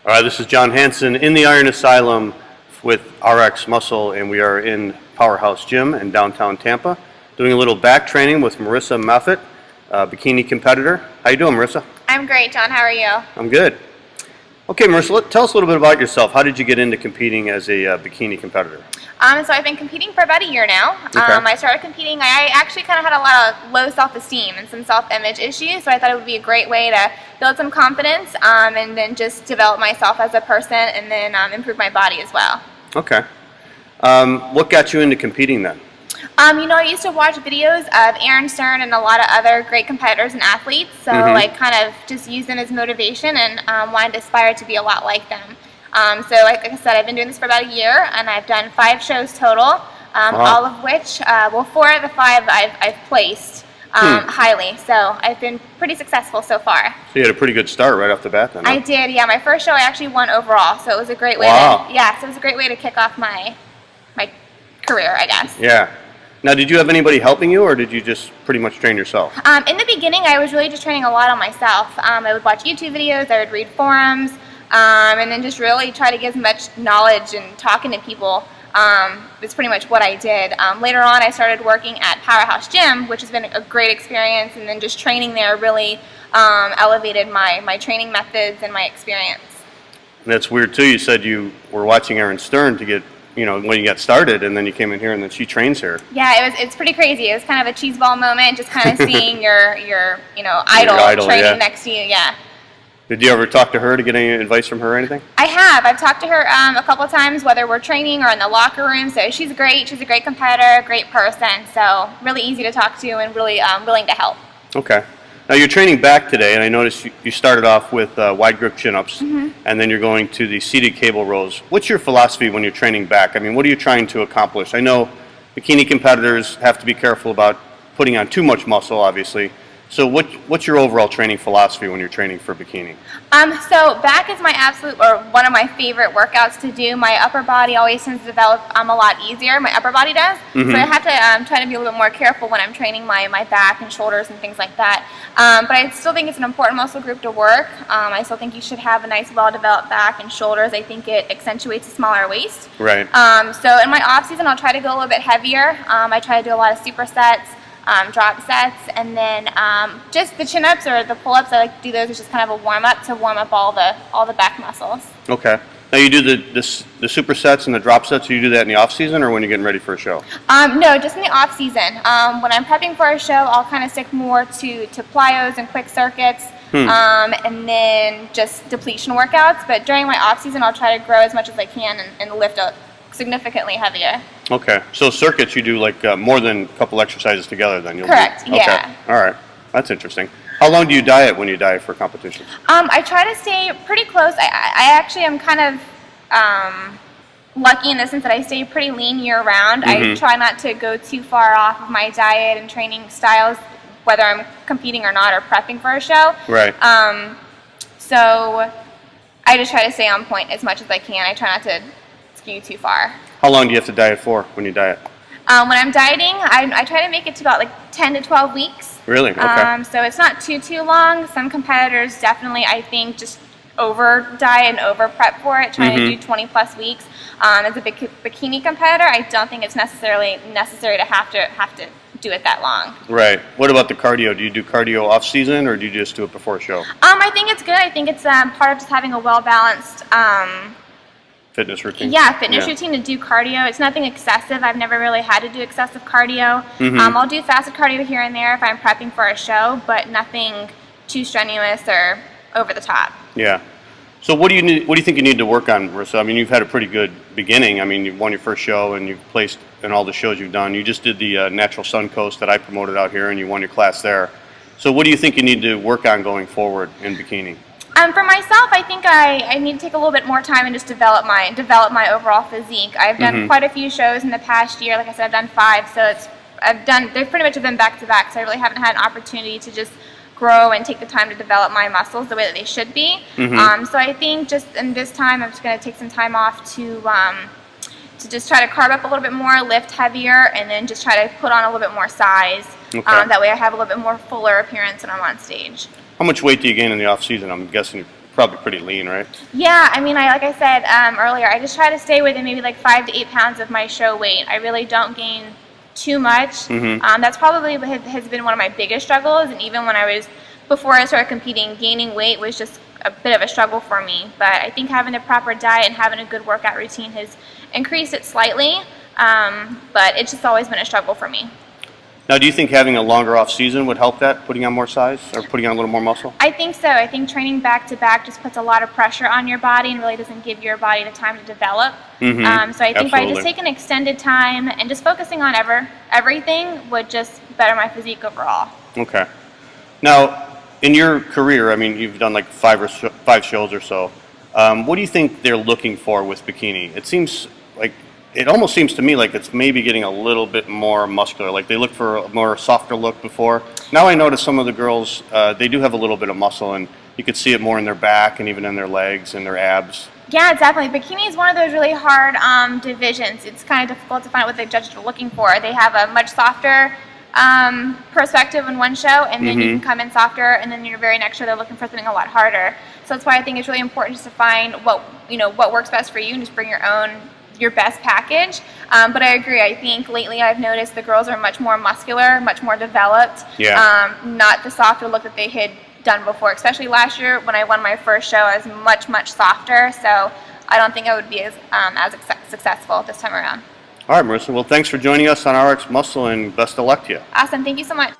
All right, this is John Hansen in the Iron Asylum with RX Muscle, and we are in Powerhouse Gym in downtown Tampa, doing a little back training with Marissa Moffitt, bikini competitor. How you doing, Marissa? I'm great, John. How are you? I'm good. Okay, Marissa, tell us a little bit about yourself. How did you get into competing as a bikini competitor? So I've been competing for about a year now. Okay. I started competing. I actually kind of had a lot of low self-esteem and some self-image issues, so I thought it would be a great way to build some confidence and then just develop myself as a person and then improve my body as well. Okay. What got you into competing then? I used to watch videos of Aaron Stern and a lot of other great competitors and athletes, so I kind of just used them as motivation and wanted to aspire to be a lot like them. So like I said, I've been doing this for about a year, and I've done 5 shows total, all of which, 4 of the 5 I've placed highly, so I've been pretty successful so far. So you had a pretty good start right off the bat then, huh? I did, yeah. My first show I actually won overall, so it was a great way so it was a great way to kick off my career, I guess. Yeah. Now, did you have anybody helping you, or did you just pretty much train yourself? In the beginning, I was really just training a lot on myself. I would watch YouTube videos, I would read forums, and then just really try to get as much knowledge and talking to people. It's pretty much what I did. Later on, I started working at Powerhouse Gym, which has been a great experience, and then just training there really elevated my training methods and my experience. And that's weird, too. You said you were watching Aaron Stern to get, when you got started, and then you came in here, and then she trains here. Yeah, it's pretty crazy. It was kind of a cheeseball moment, just kind of seeing your idol training next to you. Yeah. Did you ever talk to her to get any advice from her or anything? I have. I've talked to her a couple of times, whether we're training or in the locker room. So she's great. She's a great competitor, great person. So really easy to talk to and really willing to help. Okay. Now you're training back today, and I noticed you started off with wide grip chin-ups, and then you're going to the seated cable rows. What's your philosophy when you're training back? I mean, what are you trying to accomplish? I know bikini competitors have to be careful about putting on too much muscle, obviously. So what's your overall training philosophy when you're training for bikini? So back is my one of my favorite workouts to do. My upper body always tends to develop a lot easier. My upper body does. So I have to try to be a little bit more careful when I'm training my back and shoulders and things like that. But I still think it's an important muscle group to work. I still think you should have a nice, well-developed back and shoulders. I think it accentuates a smaller waist. Right. So in my off season, I'll try to go a little bit heavier. I try to do a lot of supersets. Drop sets, and then just the chin-ups or the pull-ups. I like to do those as just kind of a warm-up to warm up all the back muscles. Okay. Now you do the supersets and the drop sets. Do you do that in the off season or when you're getting ready for a show? No, just in the off season. When I'm prepping for a show, I'll kind of stick more to plyos and quick circuits, and then just depletion workouts. But during my off season, I'll try to grow as much as I can and lift up significantly heavier. Okay, so circuits you do like more than a couple exercises together then? Correct, yeah. Okay, all right, that's interesting. How long do you diet when you diet for competitions? I try to stay pretty close. I actually am kind of lucky in the sense that I stay pretty lean year-round. I try not to go too far off of my diet and training styles, whether I'm competing or not or prepping for a show. Right. So I just try to stay on point as much as I can. I try not to skew too far. How long do you have to diet for when you diet? When I'm dieting, I try to make it to about like 10 to 12 weeks. Really? Okay. So it's not too long. Some competitors definitely, I think, just over diet and over prep for it, trying to do 20 plus weeks. As a bikini competitor, I don't think it's necessary to have to do it that long. Right. What about the cardio? Do you do cardio off season or do you just do it before a show? I think it's good. I think it's part of just having a well balanced fitness routine? Yeah, fitness routine to do cardio. It's nothing excessive. I've never really had to do excessive cardio. I'll do fasted cardio here and there if I'm prepping for a show, but nothing too strenuous or over the top. Yeah. So what do you think you need to work on, Marissa? I mean, you've had a pretty good beginning. I mean, you've won your first show and you've placed in all the shows you've done. You just did the Natural Sun Coast that I promoted out here and you won your class there. So what do you think you need to work on going forward in bikini? For myself, I think I need to take a little bit more time and just develop my overall physique. I've done quite a few shows in the past year. Like I said, I've done 5, so they've pretty much been back to back. So I really haven't had an opportunity to just grow and take the time to develop my muscles the way that they should be. So I think just in this time, I'm just going to take some time off to just try to carb up a little bit more, lift heavier, and then just try to put on a little bit more size. That way I have a little bit more fuller appearance when I'm on stage. How much weight do you gain in the off season? I'm guessing you're probably pretty lean, right? Yeah, I mean, like I said earlier, I just try to stay within maybe like 5 to 8 pounds of my show weight. I really don't gain too much. That's probably has been one of my biggest struggles, and even when before I started competing, gaining weight was just a bit of a struggle for me. But I think having the proper diet and having a good workout routine has increased it slightly, but it's just always been a struggle for me. Now, do you think having a longer off season would help that, putting on more size or putting on a little more muscle? I think so. I think training back to back just puts a lot of pressure on your body and really doesn't give your body the time to develop. So I think by just taking extended time and just focusing on everything would just better my physique overall. Okay. Now, in your career, I mean, you've done like 5 shows or so. What do you think they're looking for with Bikini? It almost seems to me like it's maybe getting a little bit more muscular. Like they looked for a more softer look before. Now I notice some of the girls, they do have a little bit of muscle, and you could see it more in their back and even in their legs and their abs. Yeah, definitely. Bikini is one of those really hard divisions. It's kind of difficult to find what the judges are looking for. They have a much softer perspective in one show, and then you can come in softer, and then your very next show they're looking for something a lot harder. So that's why I think it's really important just to find what works best for you and just bring your best package. But I agree. I think lately I've noticed the girls are much more muscular, much more developed. Yeah. Not the softer look that they had done before. Especially last year when I won my first show, I was much softer. So I don't think I would be as successful this time around. All right, Marissa. Well, thanks for joining us on RX Muscle, and best of luck to you. Awesome. Thank you so much.